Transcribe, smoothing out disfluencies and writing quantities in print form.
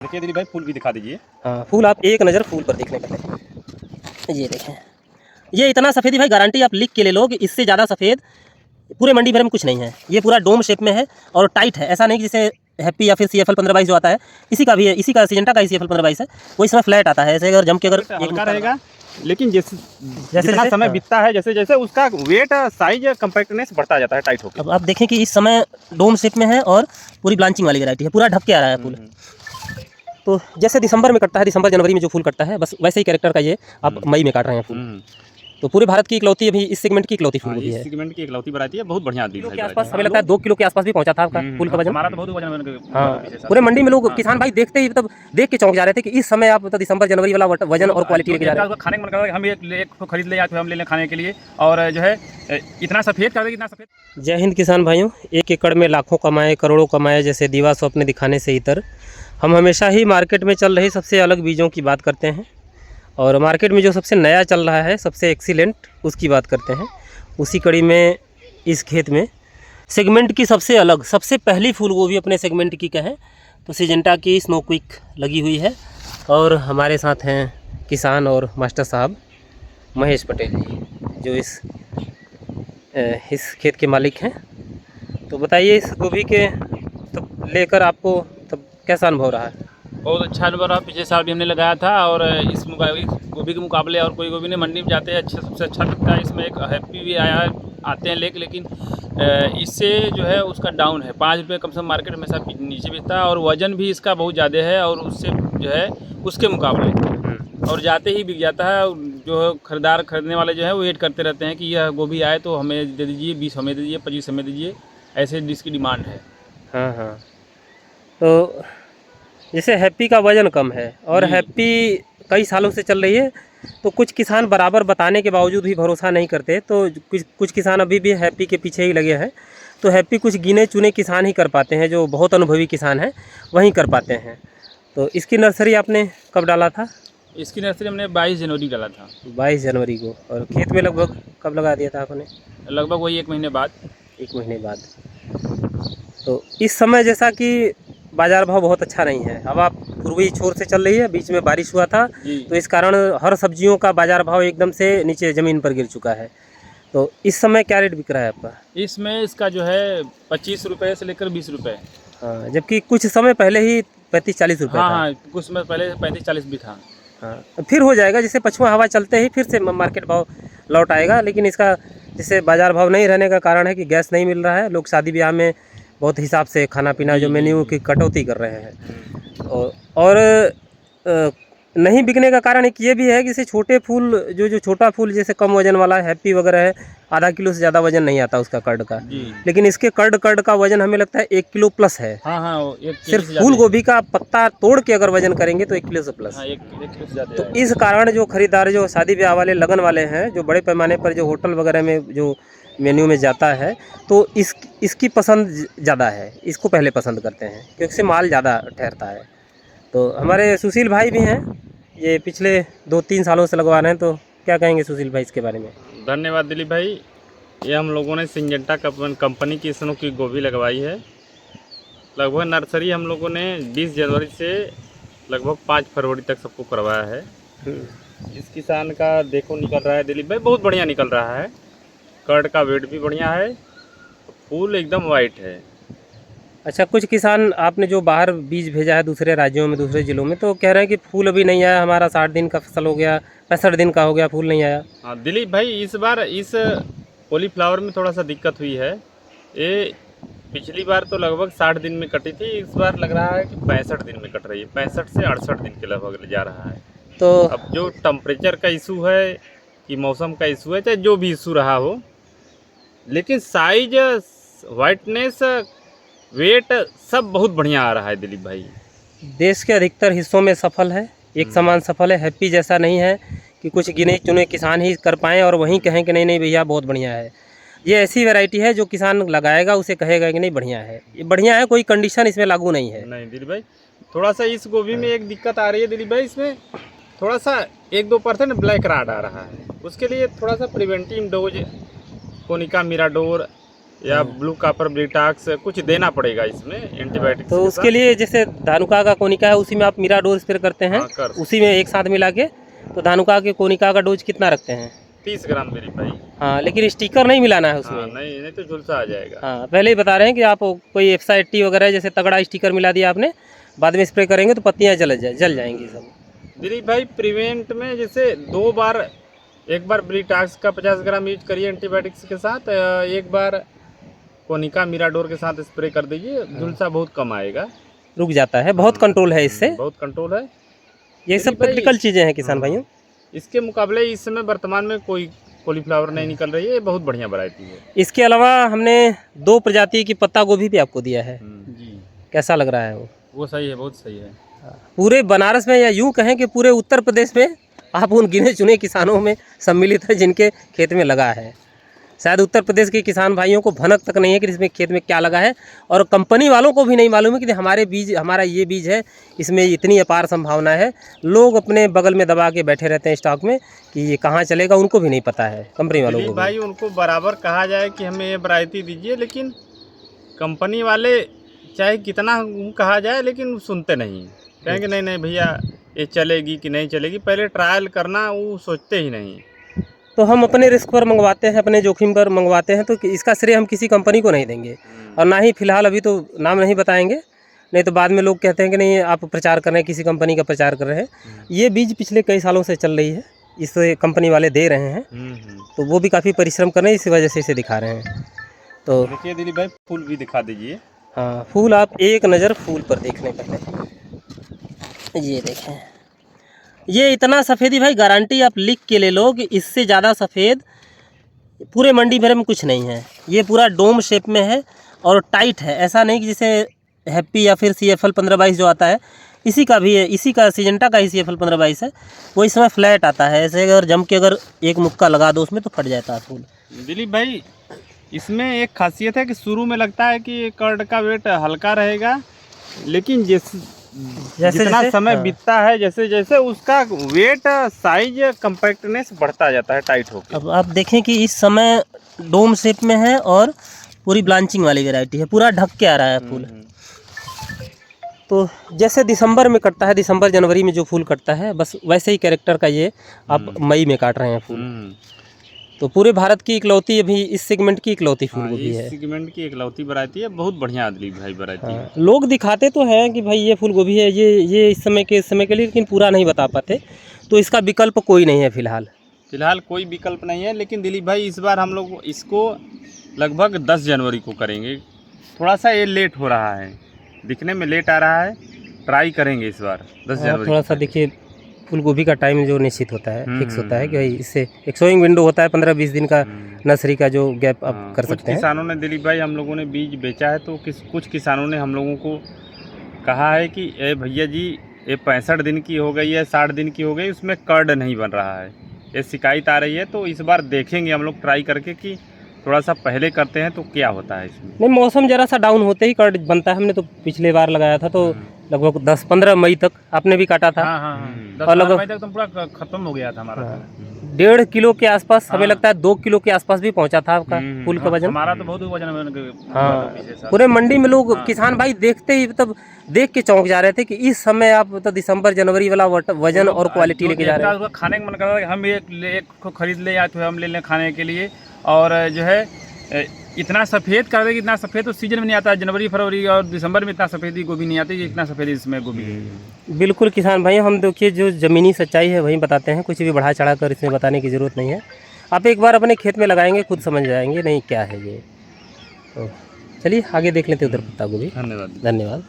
देखिए दिलीप भाई, फूल भी दिखा दीजिए। हाँ, फूल आप एक नज़र फूल पर देखने पहले ये देखें। ये इतना सफ़ेद ही भाई गारंटी आप लिख के ले लो कि इससे ज़्यादा सफ़ेद पूरे मंडी भर में कुछ नहीं है। ये पूरा डोम शेप में है और टाइट है, ऐसा नहीं कि जैसे हैप्पी या फिर CFL 1522 जो आता है, इसी का भी है, इसी का सिजेंटा का CFL 1522 है। वो इसमें फ्लैट आता है, ऐसे अगर जम के अगर हल्का रहेगा, लेकिन जितना समय बीतता है जैसे जैसे उसका वेट साइज कंपैक्टनेस बढ़ता जाता है, टाइट होकर। अब आप देखें कि इस समय डोम शेप में है और पूरी ब्लांचिंग वाली वैरायटी है, पूरा ढक के आ रहा है फूल। तो जैसे दिसंबर में कटता है, दिसंबर जनवरी में जो फूल कटता है, बस वैसे ही कैरेक्टर का ये आप मई में काट रहे हैं फूल। तो पूरे भारत की इकलौती अभी इस सेगमेंट की इकलौती फूल है। इस सेगमेंट की इकलौती वैरायटी है, बहुत बढ़िया किलो के आसपास हमें लगता है 2 किलो के आसपास भी पहुंचा था आपका फूल का वजन। हमारा तो बहुत वजन। हाँ, पूरे मंडी में लोग किसान भाई देखते ही तब देख के चौंक जा रहे थे कि इस समय आप तो दिसंबर जनवरी वाला वजन और क्वालिटी लेके जा रहे हैं। खाने का मन कर रहा है, हम एक खरीद ले या फिर हम ले लें खाने के लिए। और जो है इतना सफ़ेद कर दे, इतना सफ़ेद। जय हिंद किसान भाइयों। 1 एकड़ में लाखों कमाए, करोड़ों कमाए, जैसे दीवा स्वप्न दिखाने से इतर हम हमेशा ही मार्केट में चल रही सबसे अलग बीजों की बात करते हैं और मार्केट में जो सबसे नया चल रहा है, सबसे एक्सीलेंट, उसकी बात करते हैं। उसी कड़ी में इस खेत में सेगमेंट की सबसे अलग, सबसे पहली फूल गोभी अपने सेगमेंट की कहें तो सिजेंटा की स्नो क्विक लगी हुई है। और हमारे साथ हैं किसान और मास्टर साहब महेश पटेल जी, जो इस खेत के मालिक हैं। तो बताइए, इस गोभी के तब लेकर आपको तब कैसा अनुभव रहा है? बहुत अच्छा अनुभव रहा। पिछले साल भी हमने लगाया था और इस गोभी के मुकाबले और कोई गोभी नहीं, मंडी में जाते हैं अच्छा, सबसे अच्छा लगता है। इसमें एक हैप्पी भी आया है, आते हैं लेकिन इससे जो है उसका डाउन है। 5 रुपये कम से कम मार्केट में सब नीचे बिकता है और वज़न भी इसका बहुत ज़्यादा है और उससे जो है उसके मुकाबले और जाते ही बिक जाता है। जो खरीदार खरीदने वाले जो है वो वेट करते रहते हैं कि यह गोभी आए तो हमें दे दीजिए, 20 हमें दे दीजिए, 25 हमें दीजिए, ऐसे इसकी डिमांड है। हाँ हाँ, तो जैसे हैप्पी का वज़न कम है और हैप्पी कई सालों से चल रही है, तो कुछ किसान बराबर बताने के बावजूद भी भरोसा नहीं करते। तो कुछ किसान अभी भी हैप्पी के पीछे ही लगे हैं। तो हैप्पी कुछ गिने चुने किसान ही कर पाते हैं, जो बहुत अनुभवी किसान हैं वहीं कर पाते हैं। तो इसकी नर्सरी आपने कब डाला था? इसकी नर्सरी हमने 22 जनवरी डाला था। 22 जनवरी को। और खेत में लगभग कब लगा दिया था आपने? लगभग वही 1 महीने बाद। 1 महीने बाद। तो इस समय जैसा कि बाज़ार भाव बहुत अच्छा नहीं है, हवा पूर्वी छोर से चल रही है, बीच में बारिश हुआ था, तो इस कारण हर सब्जियों का बाज़ार भाव एकदम से नीचे ज़मीन पर गिर चुका है। तो इस समय क्या रेट बिक रहा है आपका? इसमें इसका जो है 25 रुपये से लेकर 20 रुपये। हाँ, जबकि कुछ समय पहले ही 35-40 रुपये था। हाँ, कुछ समय पहले 35-40 भी था। हाँ, फिर हो जाएगा, जैसे पछुआ हवा चलते ही फिर से मार्केट भाव लौट आएगा। लेकिन इसका जैसे बाज़ार भाव नहीं रहने का कारण है कि गैस नहीं मिल रहा है। लोग शादी ब्याह में बहुत हिसाब से खाना पीना जो मेन्यू की कटौती कर रहे हैं। और नहीं बिकने का कारण एक ये भी है कि जैसे छोटे फूल जो छोटा फूल जैसे कम वजन वाला हैप्पी वगैरह है, आधा किलो से ज़्यादा वजन नहीं आता उसका कर्ड का। लेकिन इसके कर्ड का वजन हमें लगता है 1 किलो प्लस है। हाँ, सिर्फ फूल गोभी का पत्ता तोड़ के अगर वजन करेंगे तो 1 किलो से प्लस। एक किलो से ज़्यादा। तो इस कारण जो खरीदार, जो शादी ब्याह वाले, लगन वाले हैं, जो बड़े पैमाने पर जो होटल वगैरह में जो मेन्यू में जाता है, तो इसकी पसंद ज़्यादा है, इसको पहले पसंद करते हैं क्योंकि इससे माल ज़्यादा ठहरता है। तो हमारे सुशील भाई भी हैं, ये पिछले 2-3 सालों से लगवा रहे हैं। तो क्या कहेंगे सुशील भाई इसके बारे में? धन्यवाद दिलीप भाई। ये हम लोगों ने सिंजेंटा कंपनी की स्नो की गोभी लगवाई है। लगभग नर्सरी हम लोगों ने 20 जनवरी से लगभग 5 फरवरी तक सबको करवाया है। इस किसान का देखो निकल रहा है दिलीप भाई, बहुत बढ़िया निकल रहा है। कर्ड का वेट भी बढ़िया है, फूल एकदम वाइट है। अच्छा, कुछ किसान आपने जो बाहर बीज भेजा है दूसरे राज्यों में, दूसरे ज़िलों में, तो कह रहे हैं कि फूल अभी नहीं आया, हमारा 60 दिन का फसल हो गया, 65 दिन का हो गया, फूल नहीं आया। हाँ दिलीप भाई, इस बार इस कॉलीफ्लावर में थोड़ा सा दिक्कत हुई है। ये पिछली बार तो लगभग 60 दिन में कटी थी, इस बार लग रहा है कि 65 दिन में कट रही है। 65 से 68 दिन के लगभग जा रहा है। तो अब जो टेम्परेचर का इशू है कि मौसम का इशू है, चाहे जो भी इशू रहा हो, लेकिन साइज, वाइटनेस, वेट सब बहुत बढ़िया आ रहा है दिलीप भाई। देश के अधिकतर हिस्सों में सफल है, एक समान सफल है। हैप्पी जैसा नहीं है कि कुछ गिने चुने किसान ही कर पाएँ और वहीं कहें कि नहीं नहीं भैया बहुत बढ़िया है। ये ऐसी वैरायटी है जो किसान लगाएगा उसे कहेगा कि नहीं बढ़िया है, ये बढ़िया है, कोई कंडीशन इसमें लागू नहीं है। नहीं दिलीप भाई, थोड़ा सा इस गोभी में एक दिक्कत आ रही है दिलीप भाई, इसमें थोड़ा सा 1-2% ब्लैक राड आ रहा है। उसके लिए थोड़ा सा प्रिवेंटिव डोज कोनिका मिराडोर या ब्लू कॉपर ब्रिटाक्स कुछ देना पड़ेगा इसमें एंटीबायोटिक। तो उसके लिए जैसे धानुका का कोनिका है उसी में आप मिराडोर स्प्रे करते हैं, उसी में एक साथ मिला के। तो धानुका के कोनिका का डोज कितना रखते हैं? 30 ग्राम मेरी भाई। हाँ, लेकिन स्टिकर नहीं मिलाना है उसमें। नहीं तो झुलसा आ जाएगा। हाँ, पहले ही बता रहे हैं कि आप कोई एफसा 80 वगैरह जैसे तगड़ा स्टिकर मिला दिया आपने, बाद में स्प्रे करेंगे तो पत्तियाँ जल जाएंगी सब। दिलीप भाई प्रिवेंट में जैसे 2 बार, एक बार ब्रिटाक्स का 50 ग्राम यूज करिए एंटीबायोटिक्स के साथ, एक बार कोनिका मिराडोर के साथ स्प्रे कर दीजिए, झुलसा बहुत कम आएगा, रुक जाता है। बहुत कंट्रोल है इससे, बहुत कंट्रोल है। ये सब टेक्निकल चीज़ें हैं किसान भाइयों। इसके मुकाबले इस समय वर्तमान में कोई कॉलीफ्लावर नहीं निकल रही है, ये बहुत बढ़िया वैरायटी है। इसके अलावा हमने 2 प्रजाति की पत्ता गोभी भी आपको दिया है जी। कैसा लग रहा है वो सही है, बहुत सही है। पूरे बनारस में, या यूँ कहें कि पूरे उत्तर प्रदेश में आप उन गिने चुने किसानों में सम्मिलित है जिनके खेत में लगा है। शायद उत्तर प्रदेश के किसान भाइयों को भनक तक नहीं है कि इसमें खेत में क्या लगा है, और कंपनी वालों को भी नहीं मालूम है कि हमारा ये बीज है, इसमें इतनी अपार संभावना है। लोग अपने बगल में दबा के बैठे रहते हैं स्टॉक में कि ये कहाँ चलेगा, उनको भी नहीं पता है, कंपनी वालों को भाई। उनको बराबर कहा जाए कि हमें ये वैरायटी दीजिए, लेकिन कंपनी वाले चाहे कितना कहा जाए लेकिन सुनते नहीं, कहेंगे नहीं भैया ये चलेगी कि नहीं चलेगी, पहले ट्रायल करना वो सोचते ही नहीं। तो हम अपने रिस्क पर मंगवाते हैं, अपने जोखिम पर मंगवाते हैं, तो इसका श्रेय हम किसी कंपनी को नहीं देंगे, और ना ही फिलहाल अभी तो नाम नहीं बताएंगे, नहीं तो बाद में लोग कहते हैं कि नहीं आप प्रचार कर रहे हैं, किसी कंपनी का प्रचार कर रहे हैं। ये बीज पिछले कई सालों से चल रही है, इसे कंपनी वाले दे रहे हैं, तो वो भी काफ़ी परिश्रम कर रहे हैं, इसी वजह से इसे दिखा रहे हैं। तो देखिए दिलीप भाई फूल भी दिखा दीजिए। हाँ, फूल आप एक नज़र फूल पर देख लें पहले। ये देखें, ये इतना सफ़ेदी भाई गारंटी आप लिख के ले लो कि इससे ज़्यादा सफ़ेद पूरे मंडी भर में कुछ नहीं है। ये पूरा डोम शेप में है और टाइट है, ऐसा नहीं कि जैसे हैप्पी या फिर CFL 1522 जो आता है, इसी का भी है, इसी का सिजेंटा का ही CFL 1522 है, वो इस समय फ्लैट आता है। ऐसे अगर जम के अगर एक मुक्का लगा दो उसमें तो फट जाता है फूल। दिलीप भाई इसमें एक खासियत है कि शुरू में लगता है कि कर्ड का वेट हल्का रहेगा, लेकिन जितना समय बीतता है जैसे जैसे उसका वेट साइज कम्पैक्टनेस बढ़ता जाता है, टाइट होकर। अब आप देखें कि इस समय डोम शेप में है और पूरी ब्लांचिंग वाली वैरायटी है, पूरा ढक के आ रहा है फूल। तो जैसे दिसंबर में कटता है, दिसंबर जनवरी में जो फूल कटता है, बस वैसे ही कैरेक्टर का ये आप मई में काट रहे हैं फूल। तो पूरे भारत की इकलौती, अभी इस सेगमेंट की इकलौती फूल गोभी है, इस सेगमेंट की इकलौती वैरायटी है, बहुत बढ़िया दिलीप भाई वैरायटी है। लोग दिखाते तो हैं कि भाई ये फूल गोभी है, ये इस समय के लिए, लेकिन पूरा नहीं बता पाते। तो इसका विकल्प कोई नहीं है फिलहाल कोई विकल्प नहीं है। लेकिन दिलीप भाई इस बार हम लोग इसको लगभग 10 जनवरी को करेंगे, थोड़ा सा ये लेट हो रहा है, दिखने में लेट आ रहा है, ट्राई करेंगे इस बार 10 जनवरी। थोड़ा सा देखिए, फूल गोभी का टाइम जो निश्चित होता है, फिक्स होता है कि भाई इससे एक सोइंग विंडो होता है 15-20 दिन का, नर्सरी का जो गैप आप कर सकते हैं। किसानों ने दिलीप भाई, हम लोगों ने बीज बेचा है, तो कुछ किसानों ने हम लोगों को कहा है कि ए भैया जी ये 65 दिन की हो गई है, 60 दिन की हो गई, उसमें कर्ड नहीं बन रहा है, ये शिकायत आ रही है। तो इस बार देखेंगे हम लोग ट्राई करके कि थोड़ा सा पहले करते हैं तो क्या होता है इसमें। नहीं, मौसम जरा सा डाउन होते ही कर्ड बनता है। हमने तो पिछले बार लगाया था तो लगभग 10-15 मई तक आपने भी काटा था। और लगभग मई तक तो पूरा खत्म हो गया था हमारा। 1.5 किलो के आसपास, हमें लगता है 2 किलो के आसपास भी पहुंचा था आपका फूल का वजन। हमारा तो बहुत वजन। हाँ, पूरे मंडी में लोग किसान भाई देखते ही तब देख के चौंक जा रहे थे कि इस समय आप तो दिसंबर जनवरी वाला वजन और क्वालिटी लेके जा रहे हैं। खाने का मन कर रहा है, हम एक को खरीद ले या तो हम ले लें खाने के लिए। और जो है इतना सफ़ेद कर देगी, इतना सफ़ेद तो सीजन में नहीं आता, जनवरी फरवरी और दिसंबर में इतना सफ़ेदी गोभी नहीं आती, इतना सफ़ेद इसमें गोभी है। बिल्कुल किसान भाई, हम देखिए जो ज़मीनी सच्चाई है वहीं बताते हैं, कुछ भी बढ़ा चढ़ा कर इसमें बताने की ज़रूरत नहीं है। आप एक बार अपने खेत में लगाएंगे खुद समझ जाएंगे नहीं क्या है ये। तो चलिए आगे देख लेते उधर पत्ता गोभी। धन्यवाद। धन्यवाद।